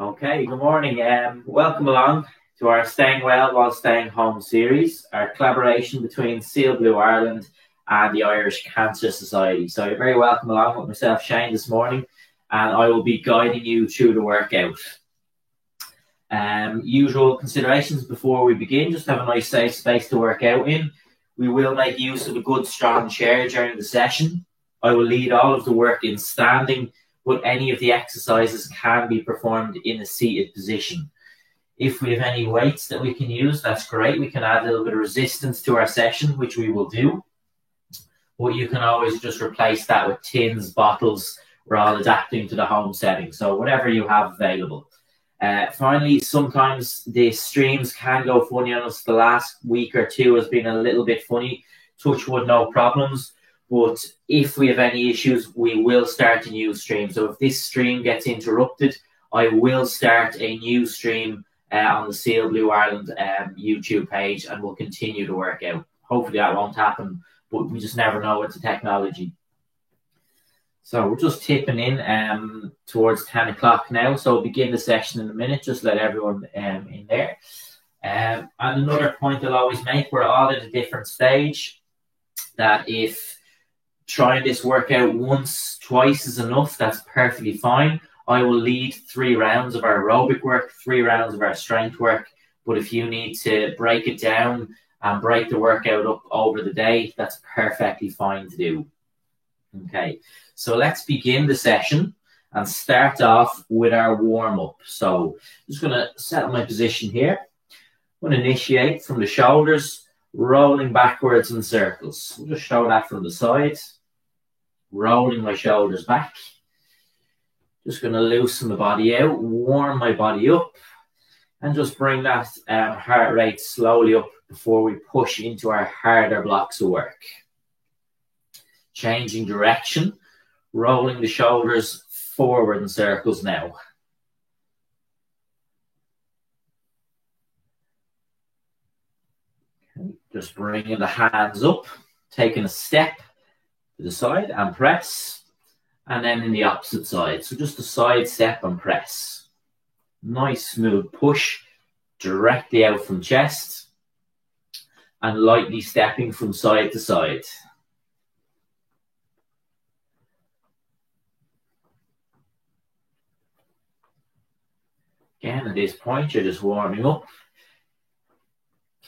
Okay, good morning. Welcome along to our Staying Well While Staying Home series, our collaboration between Seal Blue Ireland and the Irish Cancer Society. So you're very welcome along with myself, Shane, this morning, and I will be guiding you through the workout. Usual considerations before we begin: just have a nice safe space to work out in. We will make use of a good strong chair during the session. I will lead all of the work in standing, but any of the exercises can be performed in a seated position. If we have any weights that we can use, that's great. We can add a little bit of resistance to our session, which we will do. But you can always just replace that with tins, bottles. We're all adapting to the home setting, so whatever you have available. Finally, sometimes the streams can go funny on us. The last week or two has been a little bit funny. Touch wood, no problems. But if we have any issues, we will start a new stream. So if this stream gets interrupted, I will start a new stream on the Seal Blue Ireland YouTube page, and we'll continue to work out. Hopefully that won't happen, but we just never know with the technology. So we're just tipping in towards 10 o'clock now. So we'll begin the session in a minute. Just let everyone in there. And another point I'll always make, we're all at a different stage, that if trying this workout once, twice is enough, that's perfectly fine. I will lead 3 rounds of our aerobic work, 3 rounds of our strength work. But if you need to break it down and break the workout up over the day, that's perfectly fine to do. Okay, so let's begin the session and start off with our warm-up. So I'm just going to set my position here. I'm going to initiate from the shoulders, rolling backwards in circles. We'll just show that from the side. Rolling my shoulders back. Just going to loosen the body out, warm my body up, and just bring that heart rate slowly up before we push into our harder blocks of work. Changing direction, rolling the shoulders forward in circles now. Okay. Just bringing the hands up, taking a step to the side and press, and then in the opposite side. So just a side step and press. Nice smooth push directly out from chest and lightly stepping from side to side. Again, at this point, you're just warming up,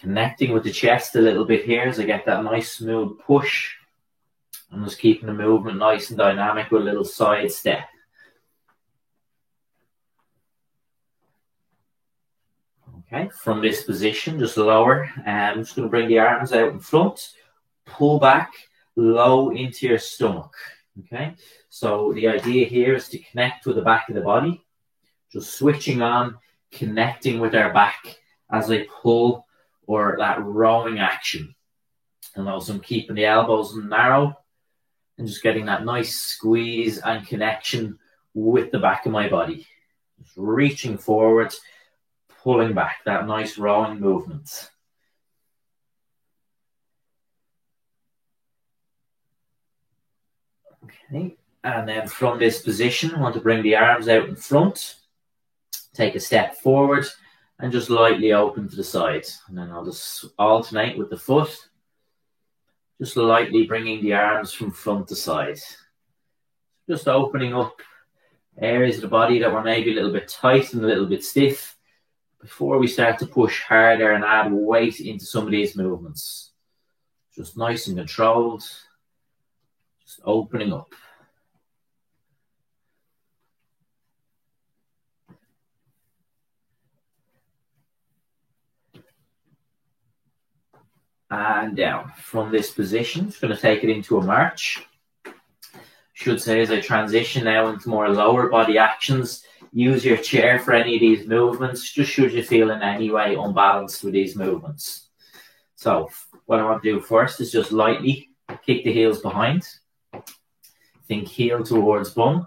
connecting with the chest a little bit here as I get that nice smooth push. I'm just keeping the movement nice and dynamic with a little side step. Okay, from this position, just lower. I'm just going to bring the arms out in front, pull back low into your stomach. Okay, so the idea here is to connect with the back of the body. Just switching on, connecting with our back as I pull, or that rowing action. And also I'm keeping the elbows narrow and just getting that nice squeeze and connection with the back of my body. Just reaching forward, pulling back, that nice rowing movement. Okay, and then from this position, I want to bring the arms out in front. Take a step forward and just lightly open to the side. And then I'll just alternate with the foot. Just lightly bringing the arms from front to side. Just opening up areas of the body that were maybe a little bit tight and a little bit stiff before we start to push harder and add weight into some of these movements. Just nice and controlled. Just opening up. And down. From this position, just going to take it into a march. Should say as I transition now into more lower body actions, use your chair for any of these movements, just should you feel in any way unbalanced with these movements. So what I want to do first is just lightly kick the heels behind. Think heel towards bum.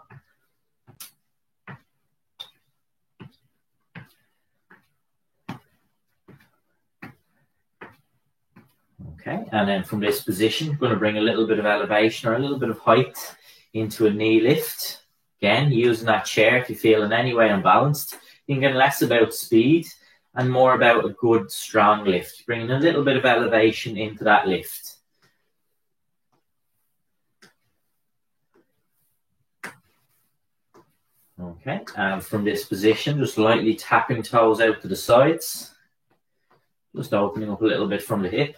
Okay, and then from this position, we're going to bring a little bit of elevation or a little bit of height into a knee lift. Again, using that chair if you feel in any way unbalanced. thinking less about speed and more about a good, strong lift, bringing a little bit of elevation into that lift. Okay, and from this position, just lightly tapping toes out to the sides, just opening up a little bit from the hip.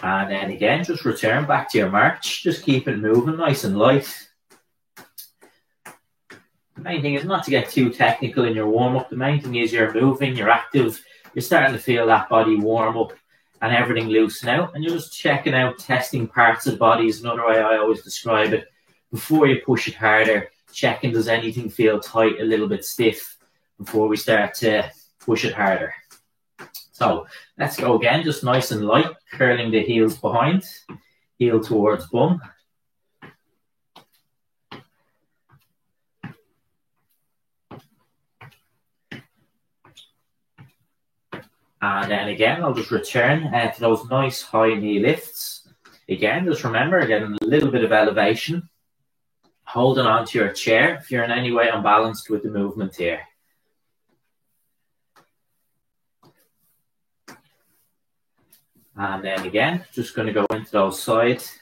And then again, just return back to your march. Just keep it moving nice and light. The main thing is not to get too technical in your warm-up. The main thing is you're moving, you're active, you're starting to feel that body warm up and everything loosen out. And you're just checking out, testing parts of the body is another way I always describe it. Before you push it harder, checking does anything feel tight, a little bit stiff before we start to push it harder. So let's go again, just nice and light, curling the heels behind, heel towards bum. And then again, I'll just return to those nice high knee lifts. Again, just remember, getting a little bit of elevation, holding on to your chair if you're in any way unbalanced with the movement here. And then again, just going to go into those sides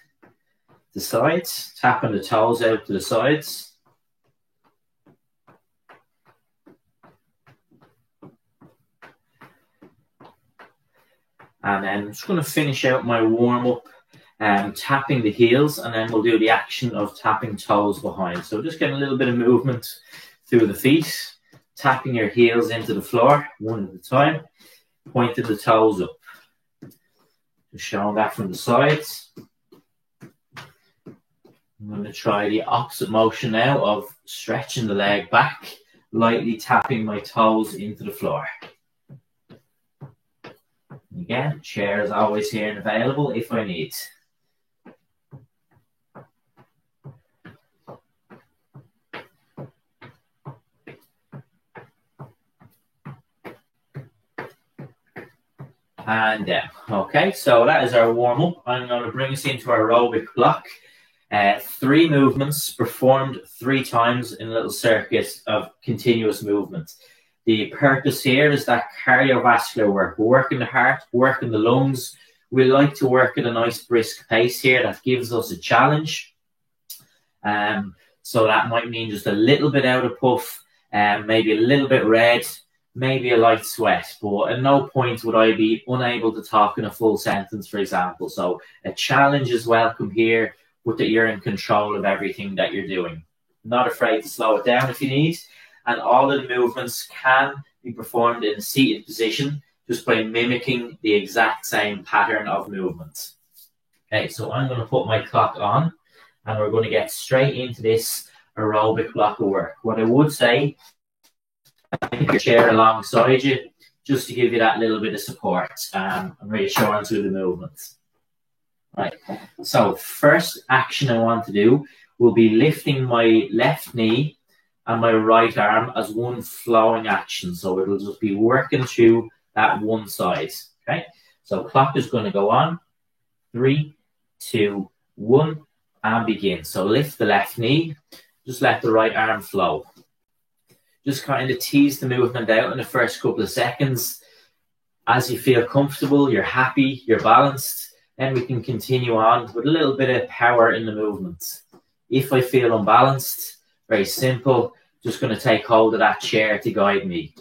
to sides, tapping the toes out to the sides. And then I'm just going to finish out my warm-up, tapping the heels, and then we'll do the action of tapping toes behind. So just getting a little bit of movement through the feet, tapping your heels into the floor, one at a time, pointing the toes up. Just showing that from the sides. I'm going to try the opposite motion now of stretching the leg back, lightly tapping my toes into the floor. Again, chair is always here and available if I need. And down. Okay, so that is our warm-up. I'm going to bring us into our aerobic block. 3 movements performed 3 times in a little circuit of continuous movement. The purpose here is that cardiovascular work. We're working the heart, working the lungs. We like to work at a nice brisk pace here that gives us a challenge. So that might mean just a little bit out of puff, maybe a little bit red, maybe a light sweat. But at no point would I be unable to talk in a full sentence, for example. So a challenge is welcome here, but that you're in control of everything that you're doing. Not afraid to slow it down if you need. And all of the movements can be performed in a seated position just by mimicking the exact same pattern of movement. Okay, so I'm going to put my clock on and we're going to get straight into this aerobic block of work. What I would say, take your chair alongside you just to give you that little bit of support and reassurance through the movements. Right, so first action I want to do will be lifting my left knee and my right arm as one flowing action. So it'll just be working through that one side. Okay, so clock is going to go on. 3, 2, 1, and begin. So lift the left knee, just let the right arm flow. Just kind of tease the movement out in the first couple of seconds. As you feel comfortable, you're happy, you're balanced, then we can continue on with a little bit of power in the movement. If I feel unbalanced, very simple, just going to take hold of that chair to guide me.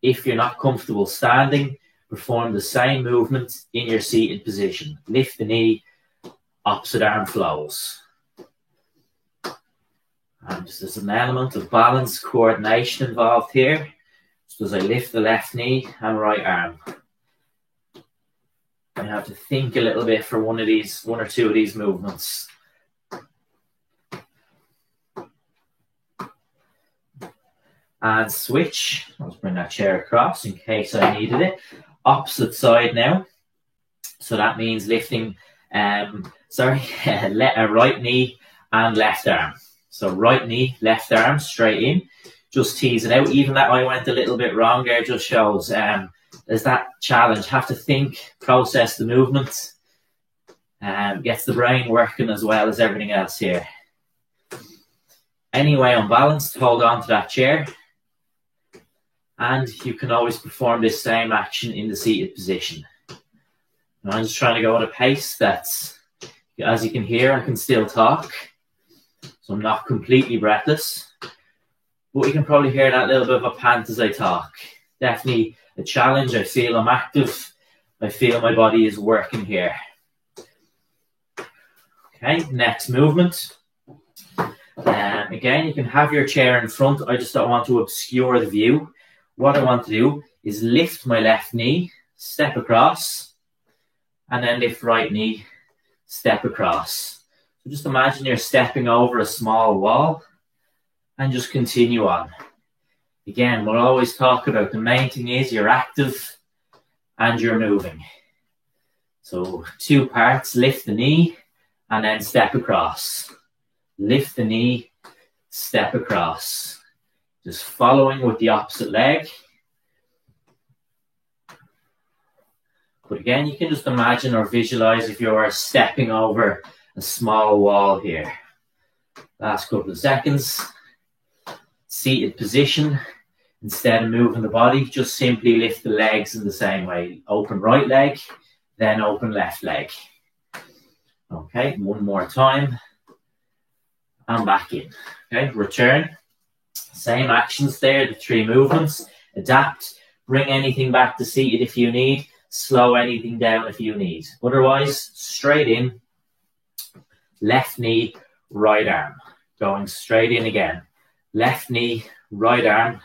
If you're not comfortable standing, perform the same movement in your seated position. Lift the knee, opposite arm flows. And just there's an element of balance, coordination involved here. So as I lift the left knee and right arm. I have to think a little bit for one or two of these movements. And switch. Let's bring that chair across in case I needed it. Opposite side now. So that means lifting, right knee and left arm. So right knee, left arm, straight in. Just tease it out. Even that I went a little bit wrong there just shows there's that challenge. Have to think, process the movements. Gets the brain working as well as everything else here. Anyway, unbalanced, hold on to that chair. And you can always perform this same action in the seated position. Now I'm just trying to go at a pace that's, as you can hear, I can still talk. So I'm not completely breathless. But you can probably hear that little bit of a pant as I talk. Definitely a challenge. I feel I'm active. I feel my body is working here. Okay, next movement. Again, you can have your chair in front. I just don't want to obscure the view. What I want to do is lift my left knee, step across, and then lift right knee, step across. So just imagine you're stepping over a small wall and just continue on. Again, we'll always talk about the main thing is you're active and you're moving. So 2 parts, lift the knee and then step across. Lift the knee, step across. Just following with the opposite leg. But again, you can just imagine or visualize if you're stepping over a small wall here. Last couple of seconds. Seated position. Instead of moving the body, just simply lift the legs in the same way. Open right leg, then open left leg. Okay, one more time. And back in. Okay, return. Same actions there, the 3 movements. Adapt. Bring anything back to seated if you need. Slow anything down if you need. Otherwise, straight in. Left knee, right arm. Going straight in again. Left knee, right arm.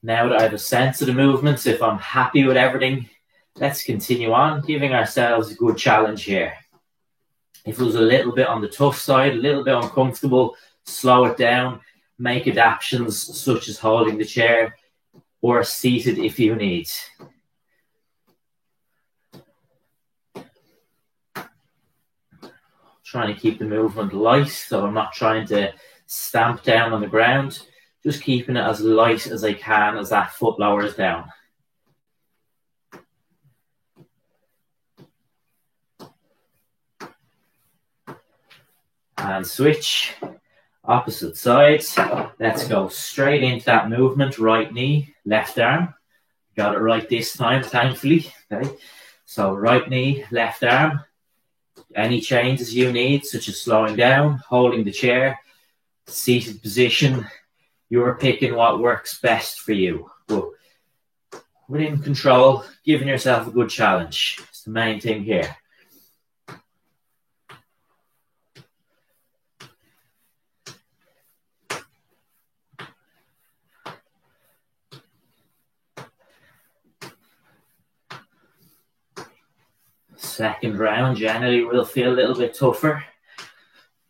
Now that I have a sense of the movements, if I'm happy with everything, let's continue on, giving ourselves a good challenge here. If it was a little bit on the tough side, a little bit uncomfortable, slow it down, make adaptations such as holding the chair or seated if you need. Trying to keep the movement light, so I'm not trying to stamp down on the ground, just keeping it as light as I can as that foot lowers down. And switch, opposite side. Let's go straight into that movement, right knee, left arm. Got it right this time, thankfully. Okay. So right knee, left arm. Any changes you need, such as slowing down, holding the chair, seated position, you're picking what works best for you. But within control, giving yourself a good challenge. It's the main thing here. Second round generally will feel a little bit tougher.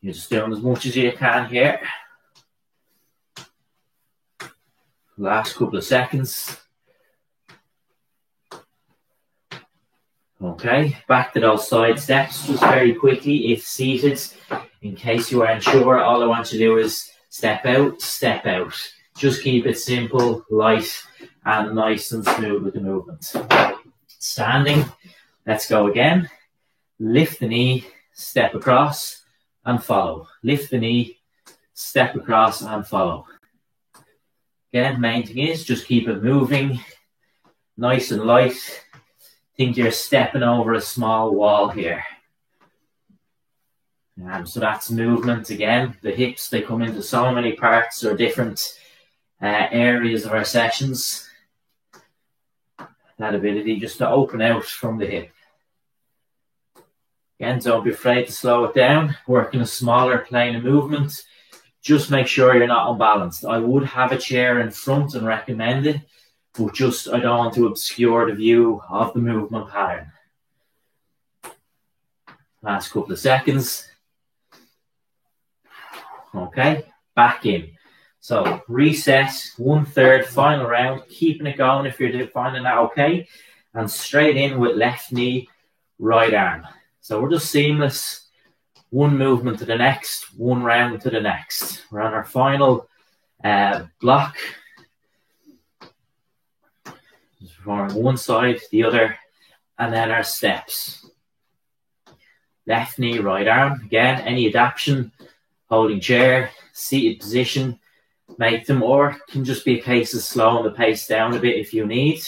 You're just doing as much as you can here. Last couple of seconds. Okay, back to those side steps just very quickly if seated. In case you aren't sure, all I want you to do is step out, step out. Just keep it simple, light, and nice and smooth with the movement. Standing. Let's go again. Lift the knee, step across, and follow. Lift the knee, step across, and follow. Again, main thing is just keep it moving, nice and light. Think you're stepping over a small wall here. So that's movement again. The hips, they come into so many parts or different areas of our sessions. That ability just to open out from the hip. Again, don't be afraid to slow it down. Work in a smaller plane of movement. Just make sure you're not unbalanced. I would have a chair in front and recommend it, but just I don't want to obscure the view of the movement pattern. Last couple of seconds. Okay, back in. So reset, 1/3, final round, keeping it going if you're finding that okay. And straight in with left knee, right arm. So we're just seamless, one movement to the next, one round to the next. We're on our final block. Just performing one side, the other, and then our steps. Left knee, right arm. Again, any adaptation, holding chair, seated position, make them, or it can just be a case of slowing the pace down a bit if you need.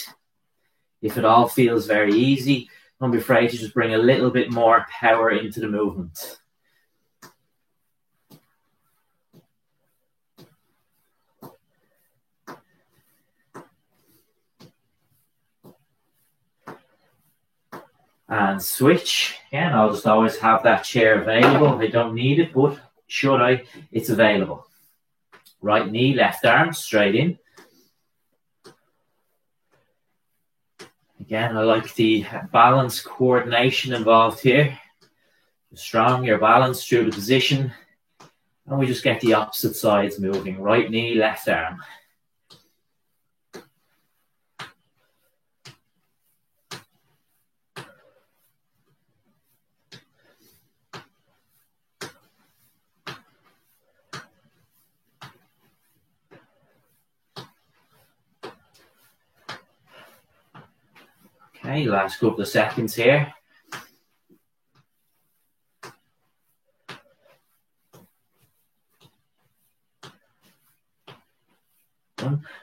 If it all feels very easy, don't be afraid to just bring a little bit more power into the movement. And switch. Again, I'll just always have that chair available. I don't need it, but should I, it's available. Right knee, left arm, straight in. Again, I like the balance coordination involved here. Strong your balance through the position. And we just get the opposite sides moving. Right knee, left arm. Okay, last couple of seconds here.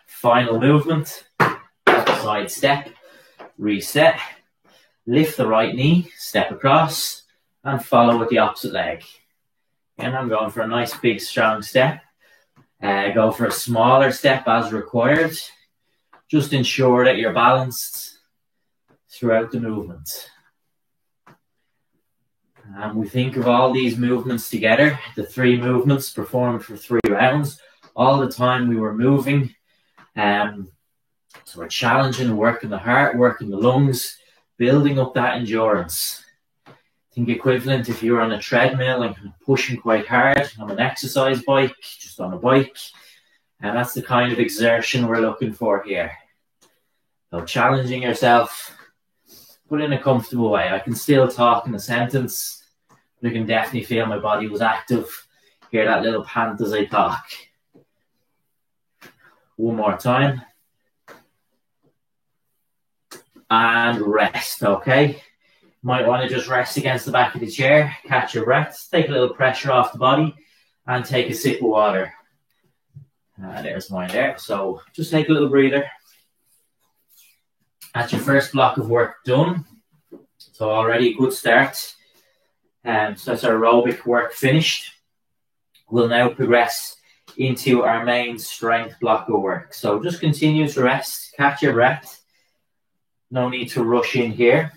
Final movement, side step, reset, lift the right knee, step across, and follow with the opposite leg. And I'm going for a nice big strong step. Go for a smaller step as required. Just ensure that you're balanced throughout the movement. And we think of all these movements together, the 3 movements performed for 3 rounds. All the time we were moving. So we're challenging, working the heart, working the lungs, building up that endurance. Think equivalent if you're on a treadmill and pushing quite hard on an exercise bike, just on a bike. And that's the kind of exertion we're looking for here. So challenging yourself, but in a comfortable way. I can still talk in a sentence, but I can definitely feel my body was active. Hear that little pant as I talk. One more time. And rest, okay? Might want to just rest against the back of the chair, catch your breath, take a little pressure off the body, and take a sip of water. There's mine there. So just take a little breather. That's your first block of work done. So already a good start. So that's our aerobic work finished. We'll now progress into our main strength block of work. So just continue to rest, catch your breath. No need to rush in here.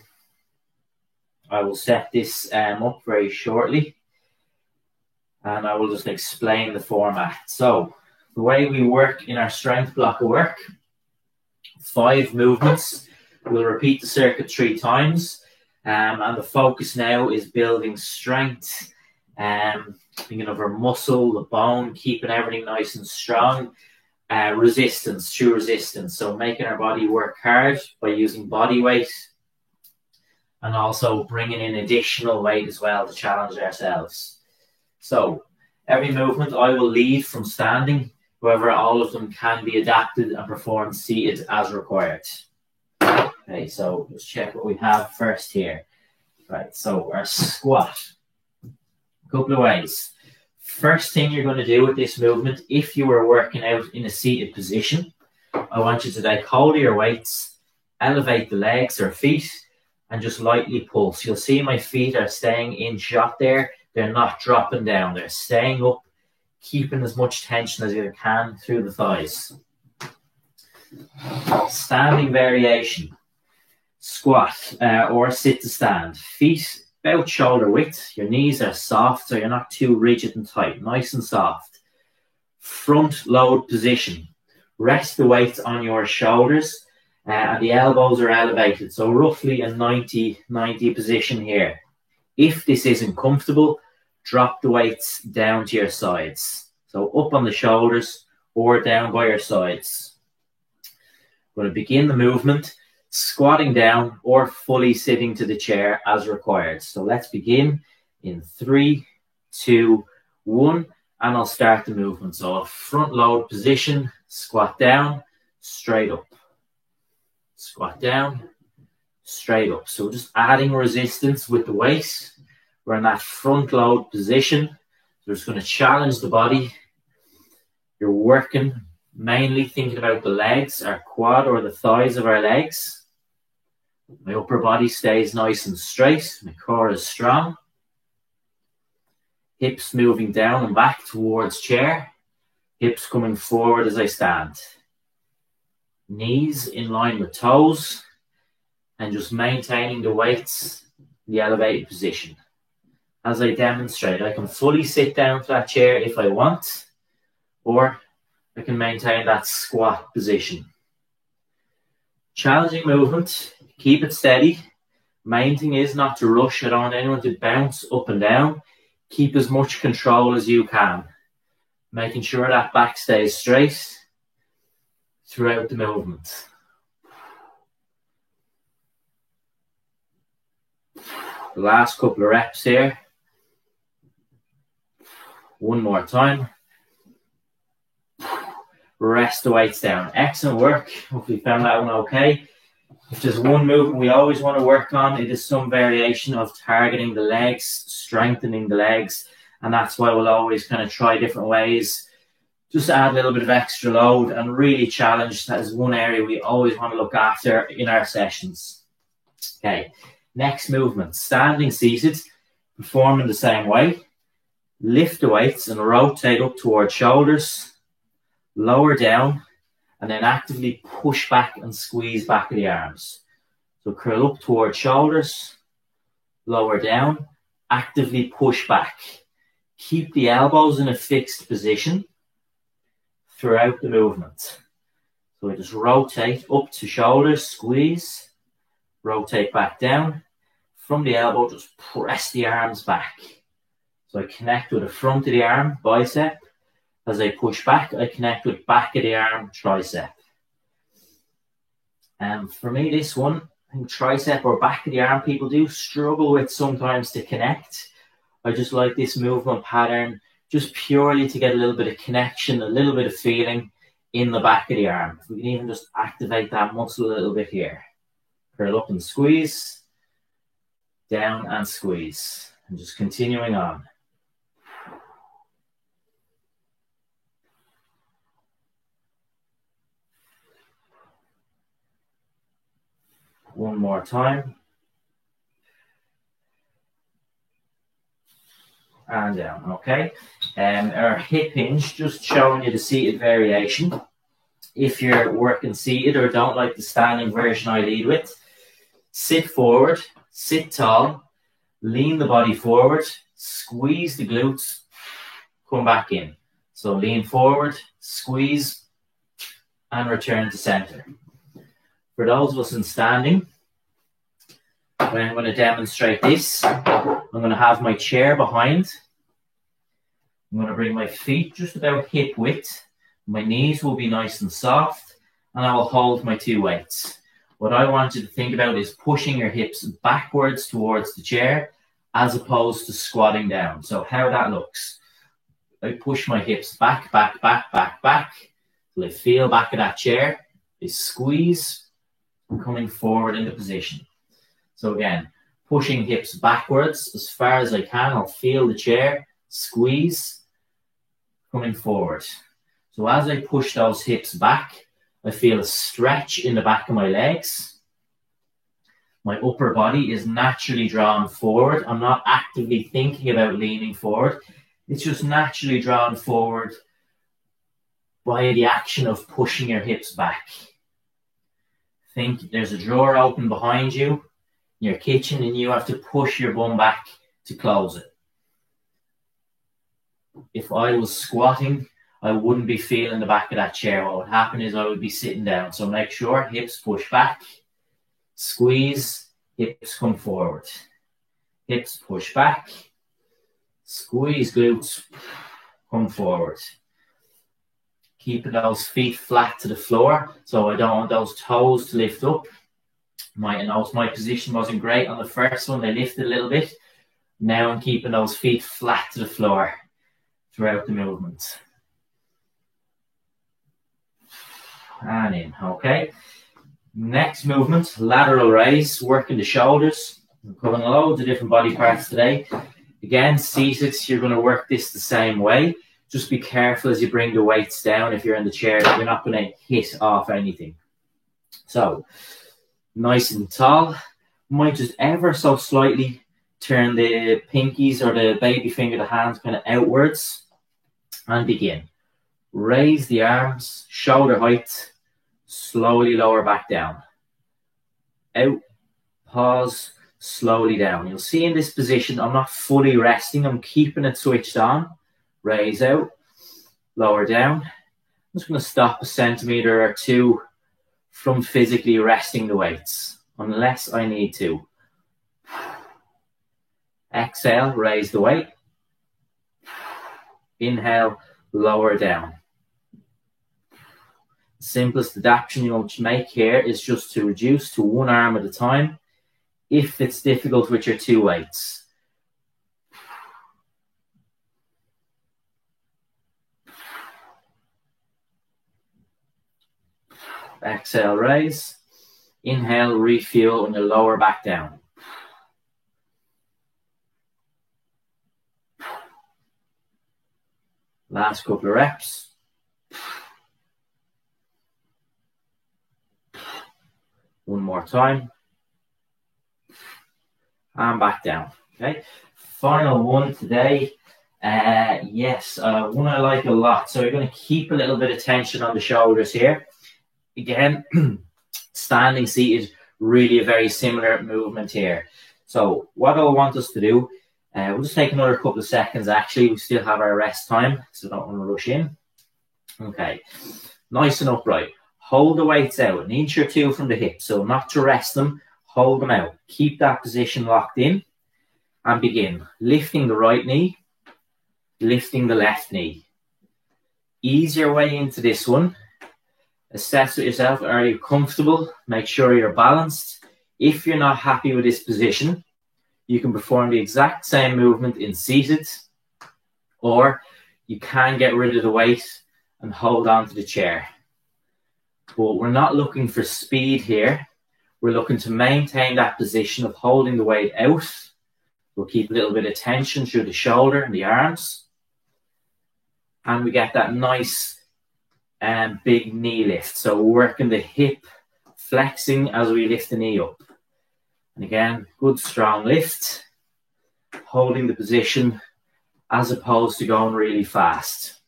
I will set this up very shortly. And I will just explain the format. So the way we work in our strength block of work, 5 movements. We'll repeat the circuit 3 times. And the focus now is building strength. Thinking of our muscle, the bone, keeping everything nice and strong. Resistance, true resistance. So making our body work hard by using body weight. And also bringing in additional weight as well to challenge ourselves. So every movement I will lead from standing. However, all of them can be adapted and performed seated as required. Okay, so let's check what we have first here. Right, so our squat. A couple of ways. First thing you're going to do with this movement, if you were working out in a seated position, I want you to take hold of your weights, elevate the legs or feet, and just lightly pulse. You'll see my feet are staying in shot there. They're not dropping down. They're staying up, keeping as much tension as you can through the thighs. Standing variation. Squat or sit to stand. Feet about shoulder width. Your knees are soft, so you're not too rigid and tight. Nice and soft. Front load position. Rest the weights on your shoulders and the elbows are elevated. So roughly a 90 position here. If this isn't comfortable, drop the weights down to your sides. So up on the shoulders or down by your sides. We're going to begin the movement squatting down or fully sitting to the chair as required. So let's begin in 3, 2, 1, and I'll start the movement. So a front load position, squat down, straight up. Squat down, straight up. So just adding resistance with the weight. We're in that front load position. So it's going to challenge the body. You're working, mainly thinking about the legs, our quad or the thighs of our legs. My upper body stays nice and straight. My core is strong. Hips moving down and back towards chair. Hips coming forward as I stand. Knees in line with toes. And just maintaining the weights in the elevated position. As I demonstrate, I can fully sit down to that chair if I want, or I can maintain that squat position. Challenging movement, keep it steady. Main thing is not to rush. I don't want anyone to bounce up and down. Keep as much control as you can. Making sure that back stays straight throughout the movement. The last couple of reps here. One more time. Rest the weights down. Excellent work. Hopefully you found that one okay. If there's one movement we always want to work on, it is some variation of targeting the legs, strengthening the legs. And that's why we'll always kind of try different ways. Just add a little bit of extra load and really challenge. That is one area we always want to look after in our sessions. Okay. Next movement, standing seated, perform in the same way. Lift the weights and rotate up towards shoulders, lower down, and then actively push back and squeeze back of the arms. So curl up towards shoulders, lower down, actively push back. Keep the elbows in a fixed position throughout the movement. So I just rotate up to shoulders, squeeze, rotate back down. From the elbow, just press the arms back. So I connect with the front of the arm, bicep. As I push back, I connect with back of the arm, tricep. And for me, this one, I think tricep or back of the arm, people do struggle with sometimes to connect. I just like this movement pattern, just purely to get a little bit of connection, a little bit of feeling in the back of the arm. We can even just activate that muscle a little bit here. Curl up and squeeze. Down and squeeze. And just continuing on. One more time. And down, okay. Our hip hinge, just showing you the seated variation. If you're working seated or don't like the standing version I lead with, sit forward. Sit tall, lean the body forward, squeeze the glutes, come back in. So lean forward, squeeze, and return to center. For those of us in standing, when I'm going to demonstrate this, I'm going to have my chair behind. I'm going to bring my feet just about hip width. My knees will be nice and soft, and I will hold my two weights. What I want you to think about is pushing your hips backwards towards the chair as opposed to squatting down. So how that looks. I push my hips back, back, back, back, back. Till I feel back of that chair. I squeeze, coming forward into position. So again, pushing hips backwards as far as I can. I'll feel the chair, squeeze, coming forward. So as I push those hips back, I feel a stretch in the back of my legs. My upper body is naturally drawn forward. I'm not actively thinking about leaning forward. It's just naturally drawn forward by the action of pushing your hips back. Think there's a drawer open behind you in your kitchen and you have to push your bum back to close it. If I was squatting, I wouldn't be feeling the back of that chair. What would happen is I would be sitting down. So make sure hips push back, squeeze, hips come forward. Hips push back, squeeze glutes, come forward. Keeping those feet flat to the floor. So I don't want those toes to lift up. My position wasn't great on the first one. They lifted a little bit. Now I'm keeping those feet flat to the floor throughout the movement. And in, okay. Next movement, lateral raise, working the shoulders. We're covering loads of different body parts today. Again, seated, you're going to work this the same way. Just be careful as you bring the weights down. If you're in the chair, you're not going to hit off anything. So, nice and tall. Might just ever so slightly turn the pinkies or the baby finger, the hands kind of outwards, and begin. Raise the arms, shoulder height, slowly lower back down. Out, pause, slowly down. You'll see in this position, I'm not fully resting. I'm keeping it switched on. Raise out, lower down. I'm just going to stop a centimetre or two from physically resting the weights, unless I need to. Exhale, raise the weight. Inhale, lower down. The simplest adaptation you'll make here is just to reduce to one arm at a time if it's difficult with your two weights. Exhale, raise. Inhale, refuel, and you lower back down. Last couple of reps. One more time. And back down. Okay. Final one today. Yes, one I like a lot. So we're going to keep a little bit of tension on the shoulders here. Again, standing seated, really a very similar movement here. So what I want us to do, we'll just take another couple of seconds. Actually, we still have our rest time, so don't want to rush in. Okay, nice and upright. Hold the weights out, an inch or two from the hip. So not to rest them, hold them out. Keep that position locked in and begin. Lifting the right knee, lifting the left knee. Ease your way into this one. Assess with yourself, are you comfortable? Make sure you're balanced. If you're not happy with this position, you can perform the exact same movement in seated, or you can get rid of the weight and hold on to the chair. But we're not looking for speed here. We're looking to maintain that position of holding the weight out. We'll keep a little bit of tension through the shoulder and the arms. And we get that nice big knee lift. So we're working the hip, flexing as we lift the knee up. And again, good strong lift, holding the position as opposed to going really fast.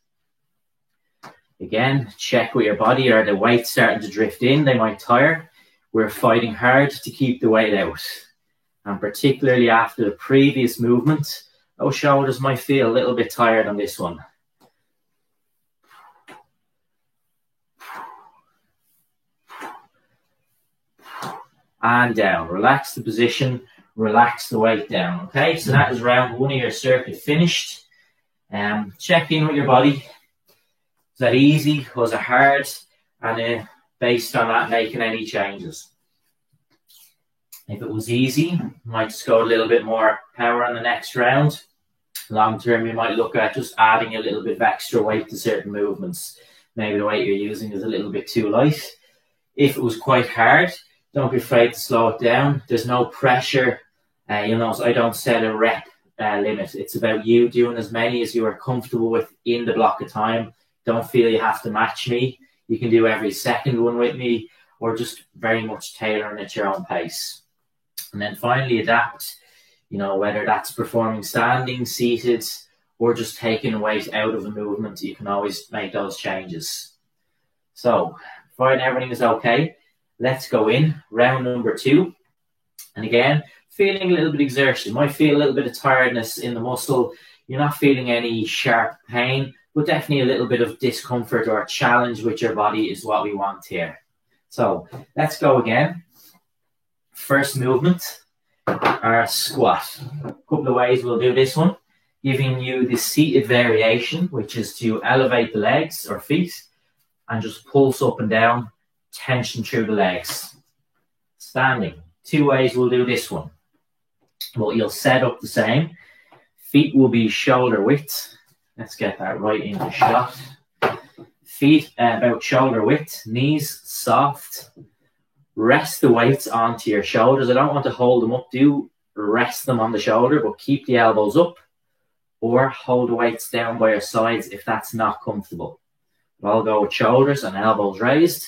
Again, check with your body. Are the weights starting to drift in? They might tire. We're fighting hard to keep the weight out. And particularly after the previous movement, those shoulders might feel a little bit tired on this one. And down. Relax the position, relax the weight down. Okay, so that is round one of your circuit finished. Check in with your body. Was that easy? Was it hard? And based on that, making any changes. If it was easy, you might just go a little bit more power on the next round. Long term, you might look at just adding a little bit of extra weight to certain movements. Maybe the weight you're using is a little bit too light. If it was quite hard, don't be afraid to slow it down. There's no pressure. You'll notice I don't set a rep limit. It's about you doing as many as you are comfortable with in the block of time. Don't feel you have to match me. You can do every second one with me, or just very much tailoring at your own pace. And then finally adapt, whether that's performing standing, seated, or just taking weight out of the movement. You can always make those changes. So, providing everything is okay, let's go in, round number 2. And again, feeling a little bit of exertion. You might feel a little bit of tiredness in the muscle. You're not feeling any sharp pain, but definitely a little bit of discomfort or a challenge with your body is what we want here. So let's go again. First movement, our squat. A couple of ways we'll do this one. Giving you the seated variation, which is to elevate the legs or feet and just pulse up and down. Tension through the legs. Standing. 2 ways we'll do this one. Well, you'll set up the same. Feet will be shoulder width. Let's get that right into shot. Feet about shoulder width. Knees soft. Rest the weights onto your shoulders. I don't want to hold them up. Do rest them on the shoulder, but keep the elbows up. or hold the weights down by your sides if that's not comfortable. But I'll go with shoulders and elbows raised.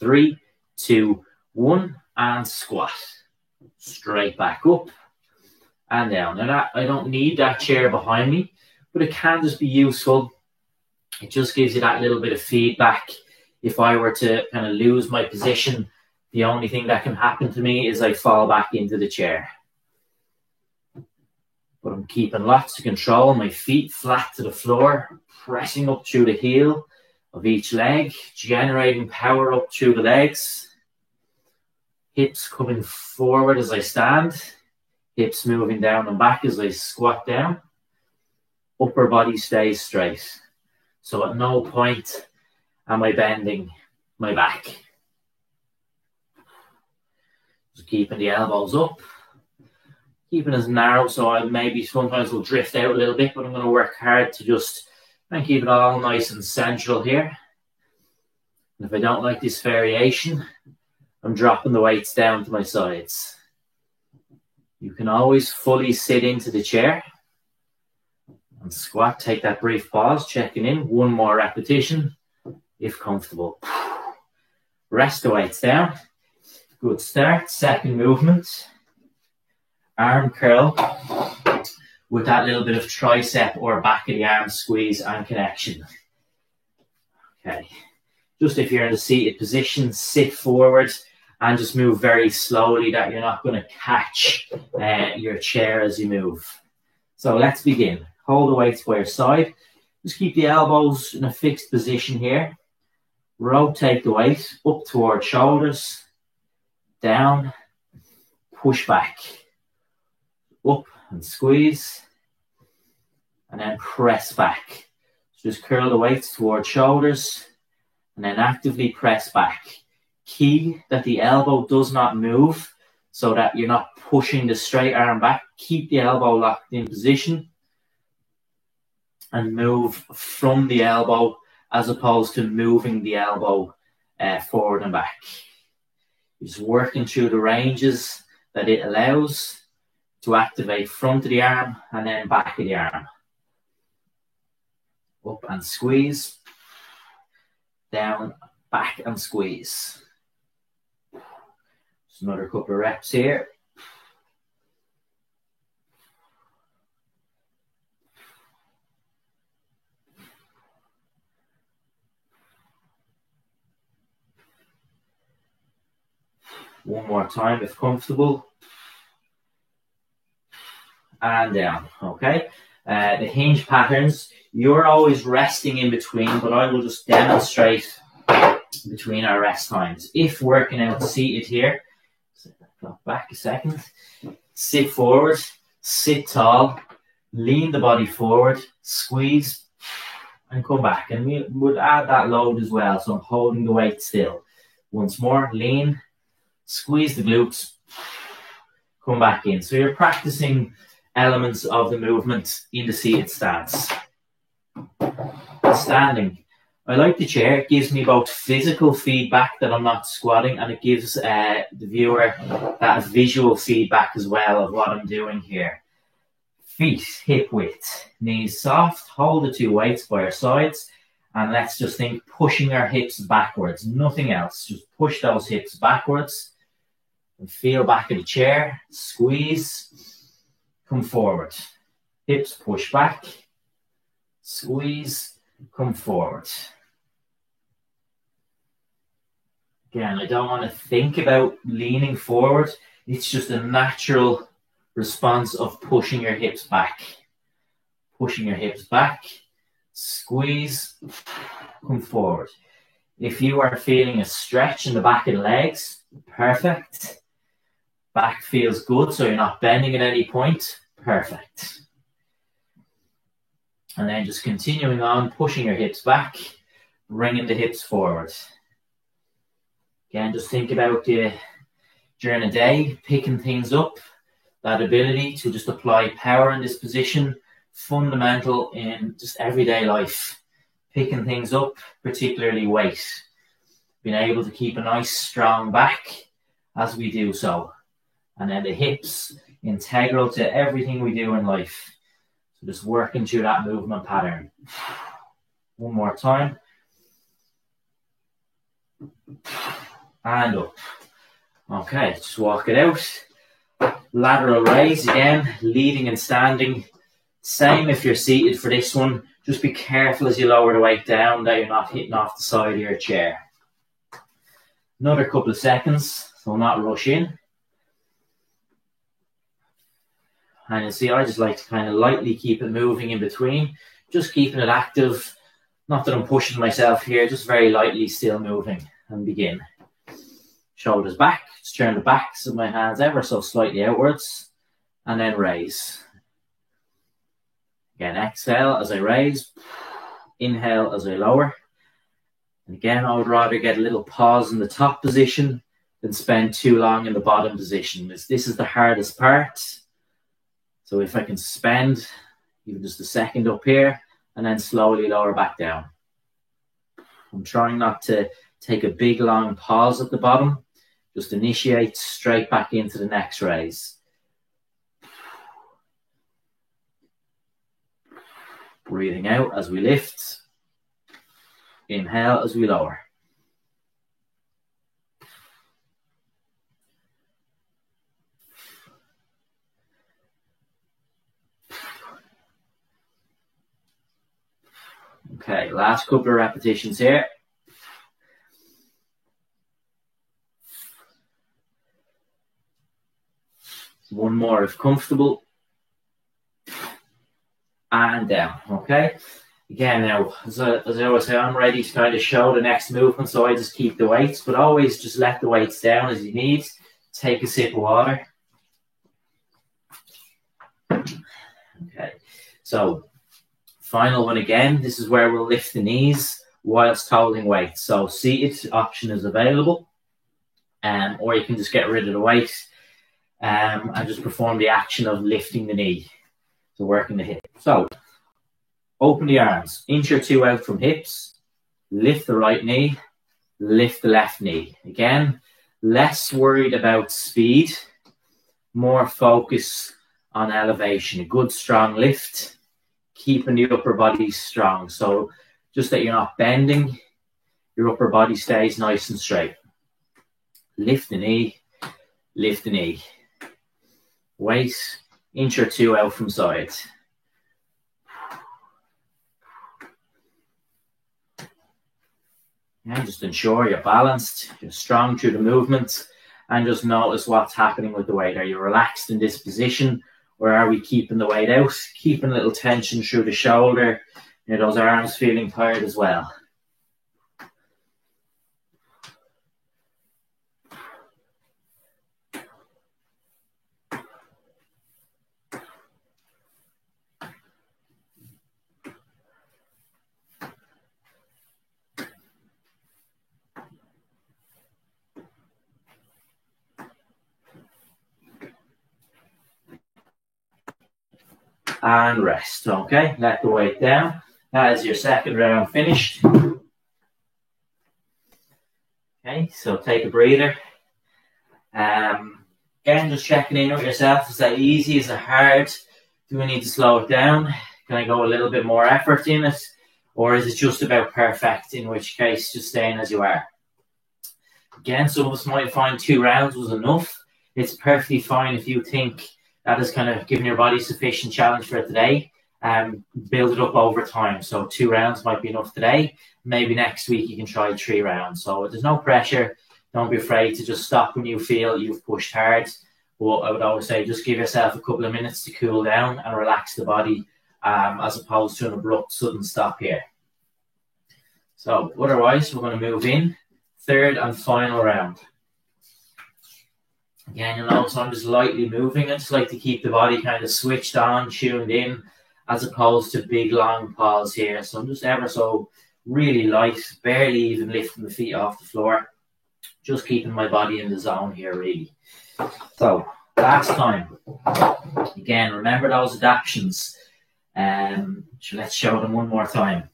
3, 2, 1, and squat. Straight back up and down. Now I don't need that chair behind me, but it can just be useful. It just gives you that little bit of feedback. If I were to kind of lose my position, the only thing that can happen to me is I fall back into the chair. But I'm keeping lots of control, my feet flat to the floor, pressing up through the heel of each leg, generating power up through the legs. Hips coming forward as I stand, hips moving down and back as I squat down. Upper body stays straight. So at no point am I bending my back. Just keeping the elbows up. Keeping as narrow, so I maybe sometimes will drift out a little bit, but I'm going to work hard to just and keep it all nice and central here. And if I don't like this variation, I'm dropping the weights down to my sides. You can always fully sit into the chair and squat. Take that brief pause, checking in. One more repetition, if comfortable. Rest the weights down. Good start. Second movement. Arm curl with that little bit of tricep or back of the arm squeeze and connection. Okay. Just if you're in the seated position, sit forward and just move very slowly, that you're not going to catch your chair as you move. So let's begin. Hold the weights by your side. Just keep the elbows in a fixed position here. Rotate the weight up towards shoulders, down, push back. Up and squeeze, and then press back. So just curl the weights towards shoulders, and then actively press back. Key that the elbow does not move, so that you're not pushing the straight arm back. Keep the elbow locked in position, and move from the elbow as opposed to moving the elbow forward and back. Just working through the ranges that it allows to activate front of the arm and then back of the arm. Up and squeeze. Down, back and squeeze. Just another couple of reps here. One more time if comfortable. And down, okay? The hinge patterns, you're always resting in between, but I will just demonstrate between our rest times. If working out seated here, back a second, sit forward, sit tall, lean the body forward, squeeze, and come back. And we would add that load as well, so I'm holding the weight still. Once more, lean, squeeze the glutes, come back in. So you're practicing elements of the movement in the seated stance. Standing. I like the chair. It gives me both physical feedback that I'm not squatting, and it gives the viewer that visual feedback as well of what I'm doing here. Feet hip width, knees soft, hold the two weights by our sides, and let's just think pushing our hips backwards, nothing else. Just push those hips backwards and feel back in the chair, squeeze. Come forward. Hips push back. Squeeze. Come forward. Again, I don't want to think about leaning forward. It's just a natural response of pushing your hips back. Pushing your hips back. Squeeze. Come forward. If you are feeling a stretch in the back of the legs, perfect. Back feels good, so you're not bending at any point. Perfect. And then just continuing on, pushing your hips back, bringing the hips forward. Again, just think about during a day, picking things up, that ability to just apply power in this position, fundamental in just everyday life. Picking things up, particularly weight. Being able to keep a nice strong back as we do so. And then the hips, integral to everything we do in life. So just working through that movement pattern. One more time. And up. Okay, just walk it out. Lateral raise again, leading and standing. Same if you're seated for this one. Just be careful as you lower the weight down that you're not hitting off the side of your chair. Another couple of seconds, so not rush in. And you see, I just like to kind of lightly keep it moving in between, just keeping it active. Not that I'm pushing myself here, just very lightly still moving. And begin. Shoulders back, just turn the backs of my hands ever so slightly outwards, and then raise. Again, exhale as I raise, inhale as I lower. And again, I would rather get a little pause in the top position than spend too long in the bottom position. This is the hardest part. So if I can spend even just a second up here and then slowly lower back down. I'm trying not to take a big long pause at the bottom. Just initiate straight back into the next raise. Breathing out as we lift. Inhale as we lower. Okay, last couple of repetitions here. One more if comfortable. And down, okay? Again now, as I always say, I'm ready to kind of show the next movement, so I just keep the weights, but always just let the weights down as you need. Take a sip of water. Okay, so final one again. This is where we'll lift the knees whilst holding weight. So seated option is available, or you can just get rid of the weight and just perform the action of lifting the knee. So working the hip. So open the arms, inch or two out from hips, lift the right knee, lift the left knee. Again, less worried about speed, more focus on elevation. A good strong lift, keeping the upper body strong. So just that you're not bending, your upper body stays nice and straight. Lift the knee, lift the knee. Weight, inch or two out from side. And just ensure you're balanced, you're strong through the movement, and just notice what's happening with the weight. Are you relaxed in this position, or are we keeping the weight out? Keeping a little tension through the shoulder, those arms feeling tired as well. And rest, okay? Let the weight down. That is your second round finished. Okay, so take a breather. Again, just checking in with yourself. Is that easy? Is it hard? Do we need to slow it down? Can I go a little bit more effort in it? Or is it just about perfect, in which case just staying as you are? Again, some of us might find 2 rounds was enough. It's perfectly fine if you think that is kind of giving your body sufficient challenge for today. Build it up over time. So 2 rounds might be enough today. Maybe next week you can try 3 rounds. So there's no pressure. Don't be afraid to just stop when you feel you've pushed hard. But I would always say just give yourself a couple of minutes to cool down and relax the body, as opposed to an abrupt sudden stop here. So otherwise, we're going to move in. 3rd and final round. Again, you'll notice I'm just lightly moving. I just like to keep the body kind of switched on, tuned in, as opposed to big long pause here. So I'm just ever so really light, barely even lifting the feet off the floor. Just keeping my body in the zone here, really. So, last time. Again, remember those adaptations. So let's show them one more time.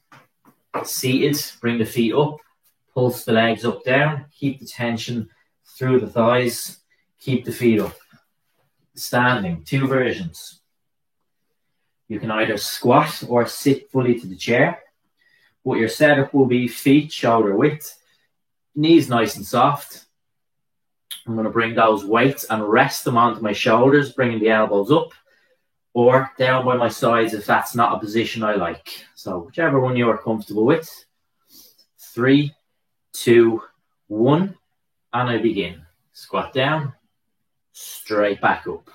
Seated, bring the feet up, pulse the legs up, down, keep the tension through the thighs. Keep the feet up. Standing, 2 versions. You can either squat or sit fully to the chair. But your setup will be feet shoulder width, knees nice and soft. I'm going to bring those weights and rest them onto my shoulders, bringing the elbows up or down by my sides if that's not a position I like. So whichever one you are comfortable with. 3, 2, 1, and I begin. Squat down, straight back up.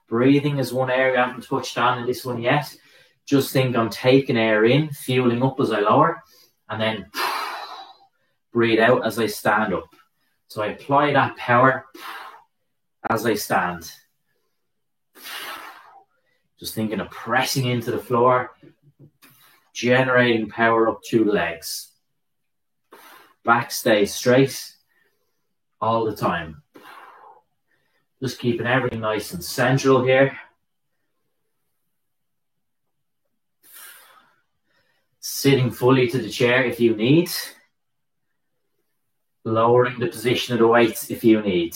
Breathing is one area I haven't touched on in this one yet. Just think I'm taking air in, fueling up as I lower, and then breathe out as I stand up. So I apply that power as I stand. Just thinking of pressing into the floor, generating power up through the legs. Back stays straight all the time. Just keeping everything nice and central here. Sitting fully to the chair if you need. Lowering the position of the weights if you need.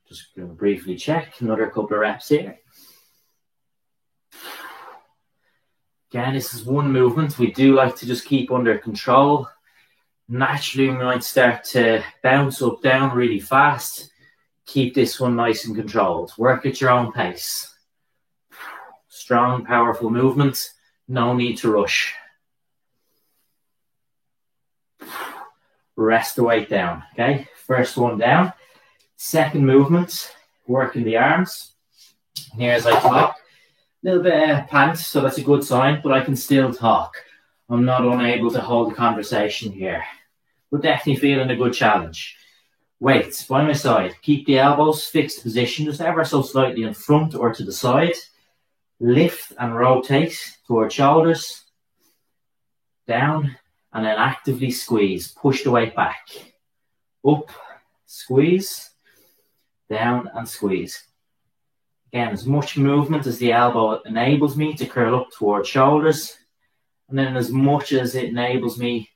Just going to briefly check. Another couple of reps here. Again, this is one movement we do like to just keep under control. Naturally, we might start to bounce up, down really fast. Keep this one nice and controlled. Work at your own pace. Strong, powerful movement. No need to rush. Rest the weight down, okay? First one down. Second movement, working the arms. And here as I talk, a little bit of pant, so that's a good sign, but I can still talk. I'm not unable to hold a conversation here. But definitely feeling a good challenge. Weights by my side. Keep the elbows fixed position, just ever so slightly in front or to the side. Lift and rotate towards shoulders. Down, and then actively squeeze. Push the weight back. Up, squeeze. Down and squeeze. Again, as much movement as the elbow enables me to curl up towards shoulders. And then as much as it enables me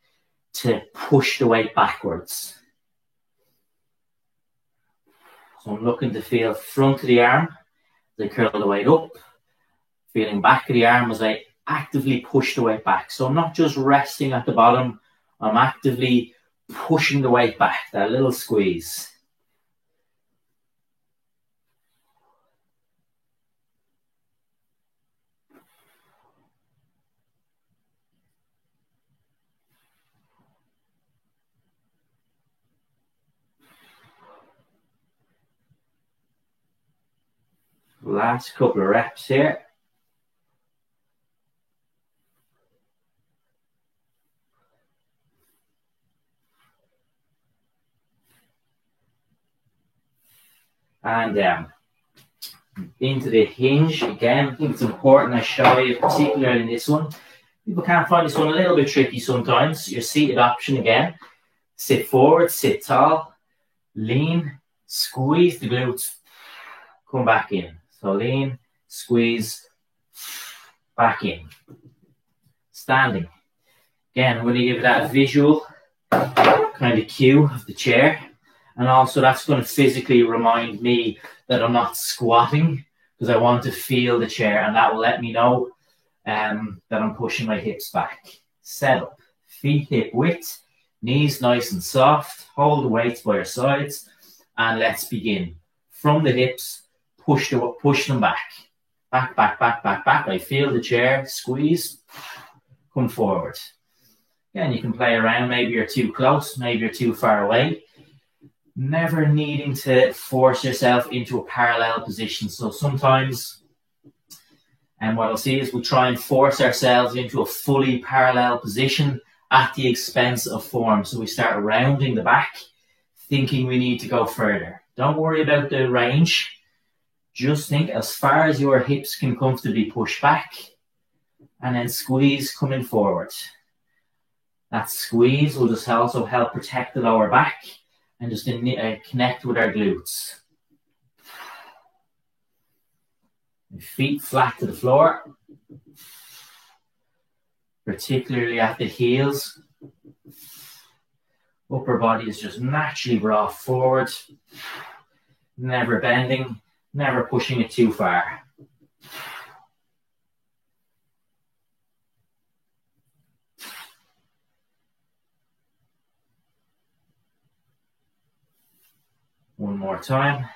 to push the weight backwards. So I'm looking to feel front of the arm as I curl the weight up. Feeling back of the arm as I actively push the weight back. So I'm not just resting at the bottom. I'm actively pushing the weight back. That little squeeze. Last couple of reps here. And down. Into the hinge again. I think it's important I show you, particularly in this one. People can't find this one a little bit tricky sometimes. Your seated option again. Sit forward, sit tall, lean, squeeze the glutes, come back in. So lean, squeeze, back in. Standing. Again, I'm going to give you that visual kind of cue of the chair. And also that's going to physically remind me that I'm not squatting because I want to feel the chair, and that will let me know that I'm pushing my hips back. Set up. Feet hip width. Knees nice and soft. Hold the weights by your sides. And let's begin. From the hips. Push them back. Back, back, back, back, back. I feel the chair. Squeeze. Come forward. Again, you can play around. Maybe you're too close. Maybe you're too far away. Never needing to force yourself into a parallel position. So sometimes, and what I'll see is we'll try and force ourselves into a fully parallel position at the expense of form. So we start rounding the back, thinking we need to go further. Don't worry about the range. Just think as far as your hips can comfortably push back, and then squeeze coming forward. That squeeze will just also help protect the lower back and just connect with our glutes. Feet flat to the floor, particularly at the heels. Upper body is just naturally brought forward. never bending, never pushing it too far. One more time.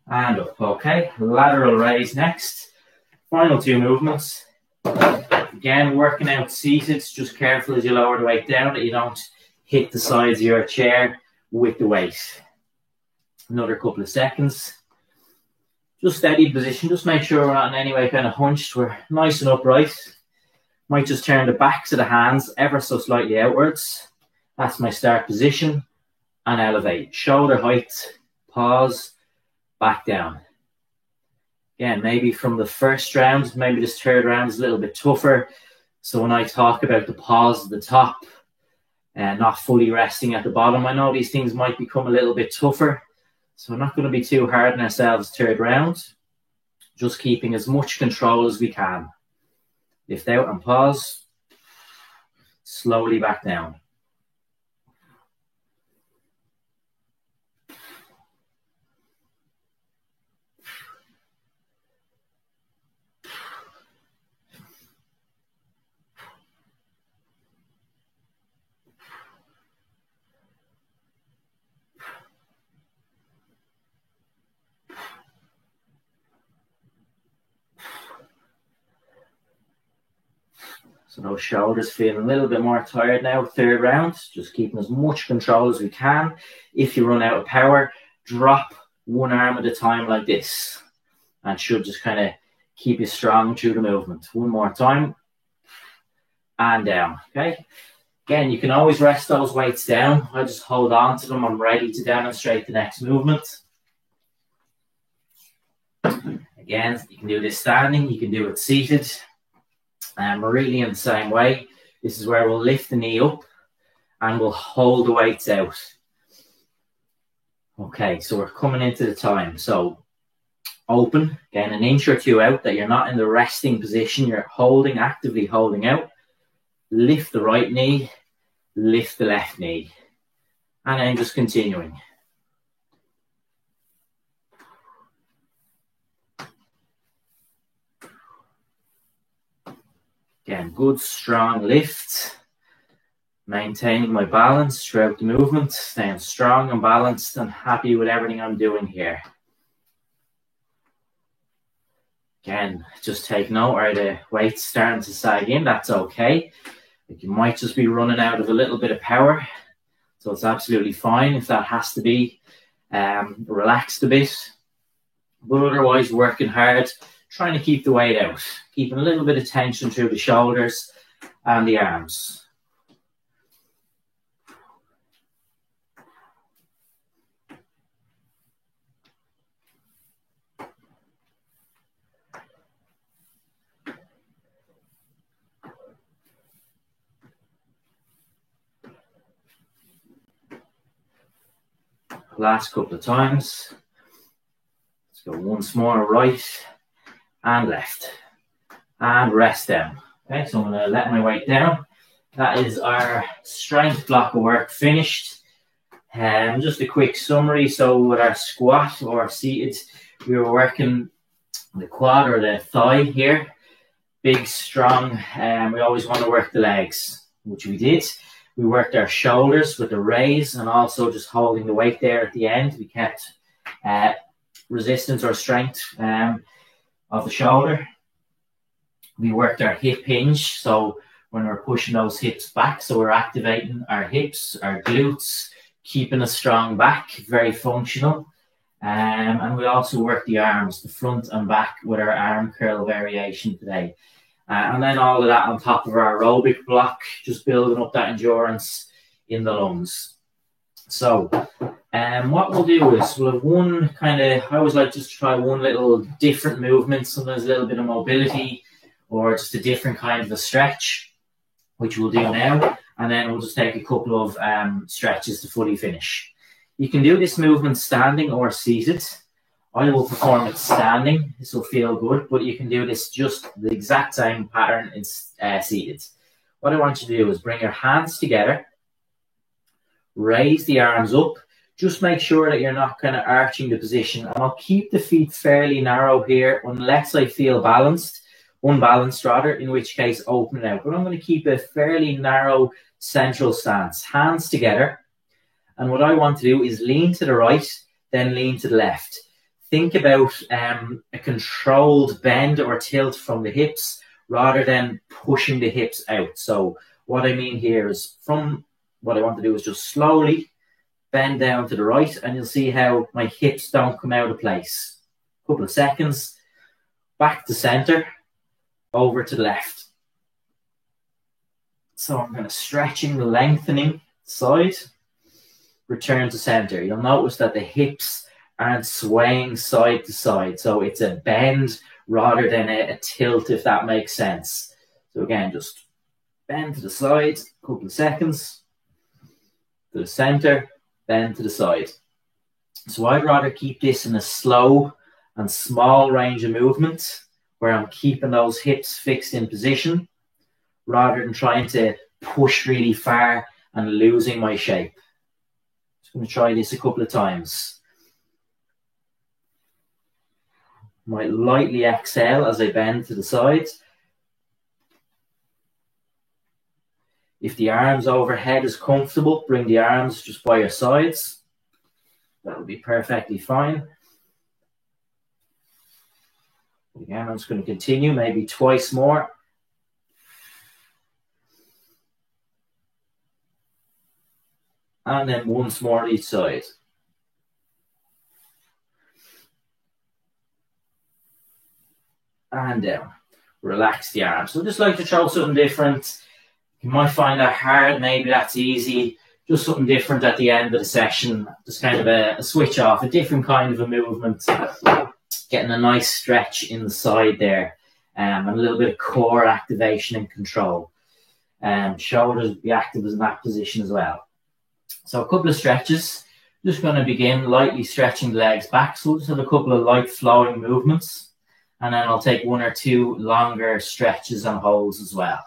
And up. Okay, lateral raise next. Final two movements. Again, working out seated. Just careful as you lower the weight down that you don't hit the sides of your chair with the weight. Another couple of seconds. Just steady position. Just make sure we're not in any way kind of hunched. We're nice and upright. Might just turn the backs of the hands ever so slightly outwards. That's my start position. And elevate. Shoulder height. Pause. Back down. Again, maybe from the first round, maybe this third round is a little bit tougher. So when I talk about the pause at the top and not fully resting at the bottom, I know these things might become a little bit tougher. So we're not going to be too hard on ourselves third round. Just keeping as much control as we can. Lift out and pause. Slowly back down. So those shoulders feeling a little bit more tired now, third round. Just keeping as much control as we can. If you run out of power, drop one arm at a time like this. And should just kind of keep you strong through the movement. One more time. And down, okay? Again, you can always rest those weights down. I just hold on to them. I'm ready to demonstrate the next movement. Again, you can do this standing. You can do it seated. Really in the same way. This is where we'll lift the knee up and we'll hold the weights out. Okay, so we're coming into the time. So open, again, an inch or two out that you're not in the resting position. You're holding, actively holding out. Lift the right knee, lift the left knee. And then just continuing. Again, good, strong lift. Maintaining my balance throughout the movement. Staying strong and balanced and happy with everything I'm doing here. Again, just take note, are the weights starting to sag in? That's okay. You might just be running out of a little bit of power. So it's absolutely fine if that has to be relaxed a bit. But otherwise, working hard. Trying to keep the weight out, keeping a little bit of tension through the shoulders and the arms. Last couple of times. Let's go once more, right. And left. And rest down. Okay, so I'm going to let my weight down. That is our strength block of work finished. Just a quick summary. So with our squat or seated, we were working the quad or the thigh here. Big, strong. We always want to work the legs, which we did. We worked our shoulders with the raise and also just holding the weight there at the end. We kept resistance or strength of the shoulder. We worked our hip hinge, so when we're pushing those hips back, so we're activating our hips, our glutes, keeping a strong back, very functional. And we also work the arms, the front and back with our arm curl variation today. And then all of that on top of our aerobic block, just building up that endurance in the lungs. So what we'll do is we'll have one kind of, I always like just to try one little different movement, sometimes a little bit of mobility or just a different kind of a stretch, which we'll do now. And then we'll just take a couple of stretches to fully finish. You can do this movement standing or seated. I will perform it standing. This will feel good, but you can do this just the exact same pattern in seated. What I want you to do is bring your hands together, raise the arms up, Just make sure that you're not kind of arching the position. And I'll keep the feet fairly narrow here unless I feel unbalanced rather, in which case open it out. But I'm going to keep a fairly narrow central stance, hands together. And what I want to do is lean to the right, then lean to the left. Think about a controlled bend or tilt from the hips rather than pushing the hips out. So what I mean here is what I want to do is just slowly bend down to the right, and you'll see how my hips don't come out of place. A couple of seconds, back to center, over to the left. So I'm going to stretching, lengthening side, return to center. You'll notice that the hips aren't swaying side to side. So it's a bend rather than a tilt, if that makes sense. So again, just bend to the side, a couple of seconds, to the center, then to the side. So I'd rather keep this in a slow and small range of movement where I'm keeping those hips fixed in position rather than trying to push really far and losing my shape. Just going to try this a couple of times. Might lightly exhale as I bend to the sides. If the arms overhead is comfortable, bring the arms just by your sides. That will be perfectly fine. Again, I'm just going to continue, maybe twice more. And then once more on each side. And down. Relax the arms. So just like to try something different. You might find that hard, maybe that's easy. Just something different at the end of the session. Just kind of a switch off, a different kind of a movement. Getting a nice stretch in the side there. And a little bit of core activation and control. Shoulders be active in that position as well. So a couple of stretches. Just going to begin lightly stretching the legs back. So we'll just have a couple of light flowing movements. And then I'll take one or two longer stretches and holds as well.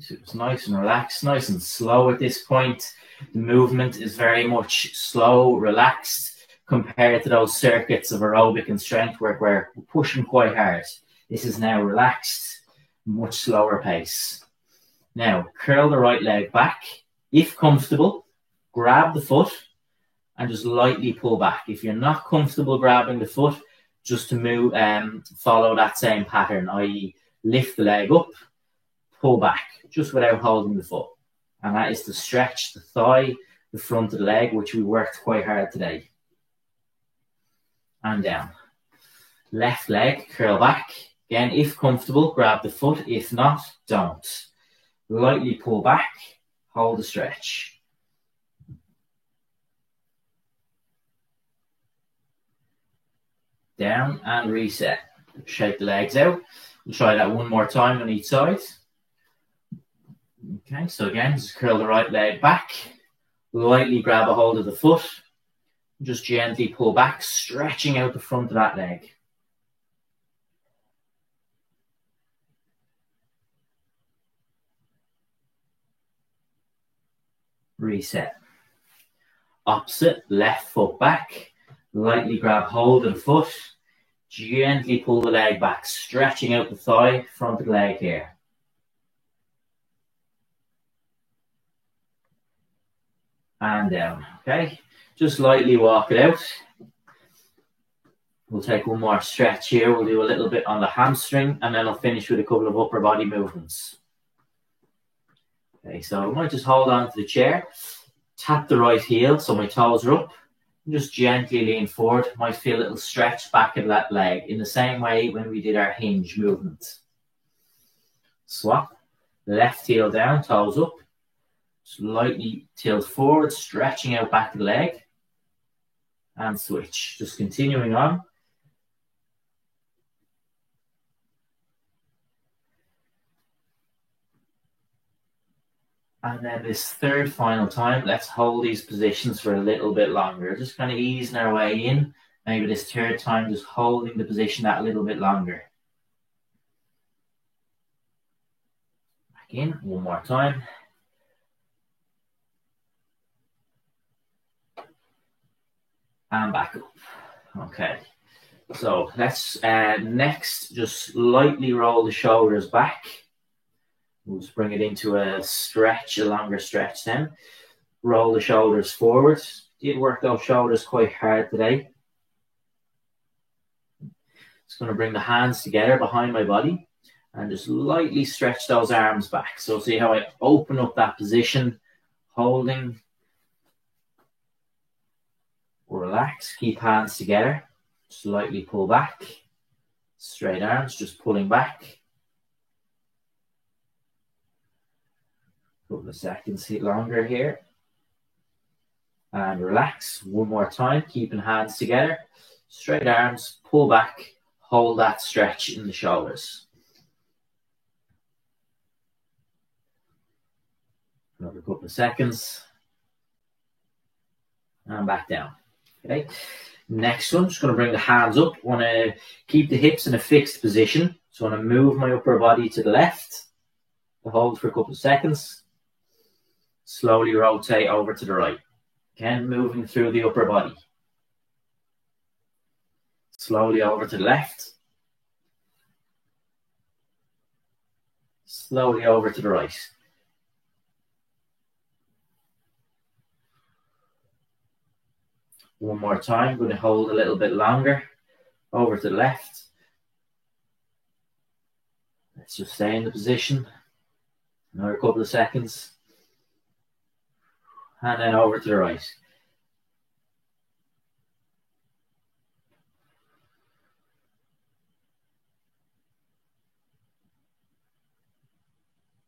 So it's nice and relaxed, nice and slow at this point. The movement is very much slow, relaxed, compared to those circuits of aerobic and strength work where we're pushing quite hard. This is now relaxed, much slower pace. Now, curl the right leg back. If comfortable, grab the foot and just lightly pull back. If you're not comfortable grabbing the foot, just to move, follow that same pattern, i.e. lift the leg up, pull back, just without holding the foot. And that is to stretch the thigh, the front of the leg, which we worked quite hard today. And down. Left leg, curl back. Again, if comfortable, grab the foot. If not, don't. Lightly pull back, hold the stretch. Down and reset. Shake the legs out. We'll try that one more time on each side. Okay, so again, just curl the right leg back. Lightly grab a hold of the foot. Just gently pull back, stretching out the front of that leg. Reset. Opposite, left foot back. Lightly grab hold of the foot. Gently pull the leg back, stretching out the thigh, front of the leg here. And down, okay? Just lightly walk it out. We'll take one more stretch here. We'll do a little bit on the hamstring, and then I'll finish with a couple of upper body movements. Okay, so I might just hold on to the chair, tap the right heel so my toes are up, and just gently lean forward. Might feel a little stretch back of that leg in the same way when we did our hinge movement. Swap, left heel down, toes up. Slightly tilt forward, stretching out back of the leg. And switch. Just continuing on. And then this third final time, let's hold these positions for a little bit longer. Just kind of easing our way in. Maybe this third time, just holding the position that a little bit longer. Back in one more time. And back up. Okay. So let's next just lightly roll the shoulders back. We'll just bring it into a stretch, a longer stretch then. Roll the shoulders forward. Did work those shoulders quite hard today. Just going to bring the hands together behind my body and just lightly stretch those arms back. So see how I open up that position, holding. Relax, keep hands together. Slightly pull back. Straight arms, just pulling back. Couple of seconds longer here. And relax. One more time, keeping hands together. Straight arms, pull back. Hold that stretch in the shoulders. Another couple of seconds. And back down. Okay. Next one, just going to bring the hands up. Want to keep the hips in a fixed position. So I want to move my upper body to the left. Hold for a couple of seconds. Slowly rotate over to the right. Again, moving through the upper body. Slowly over to the left. Slowly over to the right. One more time. I'm going to hold a little bit longer. Over to the left. Let's just stay in the position. Another couple of seconds. And then over to the right.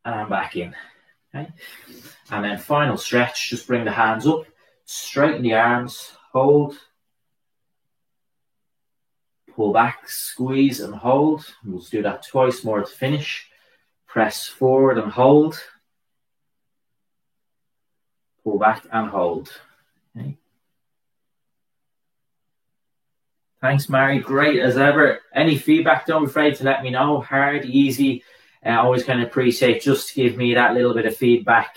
And back in. Okay. And then final stretch. Just bring the hands up. Straighten the arms. Hold. Pull back. Squeeze and hold. We'll do that twice more to finish. Press forward and hold. Pull back and hold. Okay. Thanks, Mary. Great as ever. Any feedback, don't be afraid to let me know. Hard, easy. I always kind of appreciate just to give me that little bit of feedback.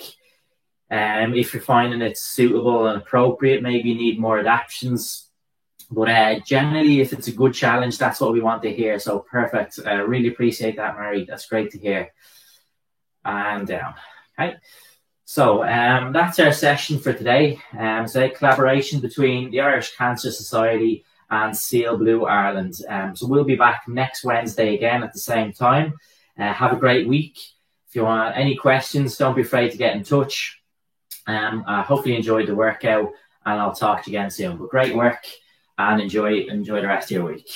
If you're finding it suitable and appropriate, maybe you need more adaptations. But generally, if it's a good challenge, that's what we want to hear. So perfect. I really appreciate that, Mary. That's great to hear. And down. Okay. So that's our session for today. So a collaboration between the Irish Cancer Society and Seal Blue Ireland. So we'll be back next Wednesday again at the same time. Have a great week. If you want any questions, don't be afraid to get in touch. Hopefully you enjoyed the workout, and I'll talk to you again soon. But great work, and enjoy the rest of your week.